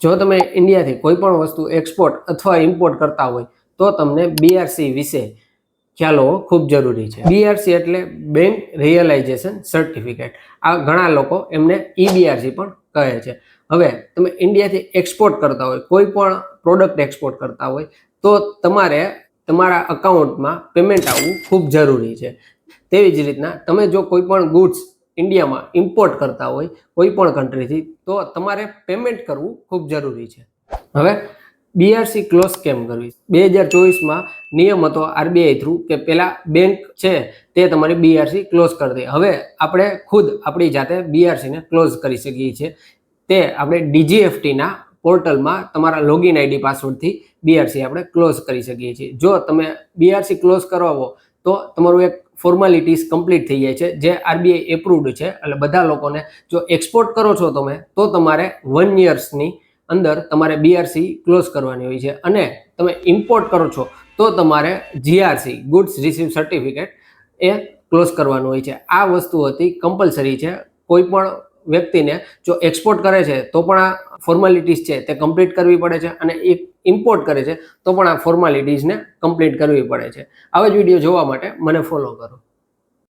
જો તમે ઇન્ડિયાથી કોઈ પણ વસ્તુ એક્સપોર્ટ અથવા ઇમ્પોર્ટ કરતા હોય તો તમને બીઆરસી વિશે ખ્યાલ હોવો ખૂબ જરૂરી છે. બીઆરસી એટલે બેંક રિયલાઇઝેશન સર્ટિફિકેટ. આ ઘણા લોકો એમને ઈબીઆરસી પણ કહે છે. હવે તમે ઇન્ડિયાથી એક્સપોર્ટ કરતા હોય, કોઈ પણ પ્રોડક્ટ એક્સપોર્ટ કરતા હોય તો તમારે તમારા અકાઉન્ટમાં પેમેન્ટ આવવું ખૂબ જરૂરી છે. તેવી જ રીતના તમે જો કોઈ પણ ગુડ્સ ઇન્ડિયામાં ઇમ્પોર્ટ કરતા હોય કોઈ પણ કન્ટ્રીથી તો તમારે પેમેન્ટ કરવું ખૂબ જરૂરી છે. હવે બીઆરસી ક્લોઝ કેમ કરવી? 2024માં નિયમ હતો આરબીઆઈ થ્રુ કે પેલા બેંક છે તે તમારી બીઆરસી ક્લોઝ કરી દે. હવે આપણે ખુદ આપણી જાતે બીઆરસીને ક્લોઝ કરી શકીએ છીએ. તે આપણે ડીજીએફટીના પોર્ટલમાં તમારા લોગિન આઈડી પાસવર્ડથી બીઆરસી આપણે ક્લોઝ કરી શકીએ છીએ. જો તમે બીઆરસી ક્લોઝ કરાવો તો તમારું એક ફોર્માલિટીઝ કમ્પ્લીટ થઈ જાય છે, જે આરબીઆઈ એપ્રુવડ છે. એટલે બધા લોકોને જો એક્સપોર્ટ કરો છો તમે તો તમારે 1 યર્સની અંદર તમારે બીઆરસી ક્લોઝ કરવાની હોય છે, અને તમે ઇમ્પોર્ટ કરો છો તો તમારે જીઆરસી ગુડ્સ રિસીવ સર્ટિફિકેટ એ ક્લોઝ કરવાનું હોય છે. આ વસ્તુ હતી કમ્પલસરી છે. કોઈ પણ વ્યક્તિને જો એક્સપોર્ટ કરે છે તો પણ આ ફોર્માલિટીઝ છે તે કમ્પ્લીટ કરવી પડે છે, અને એક ઇમ્પોર્ટ કરે છે તો પણ આ ફોર્માલિટીઝને કમ્પ્લીટ કરવી પડે છે. આવા જ વિડીયો જોવા માટે મને ફોલો કરો.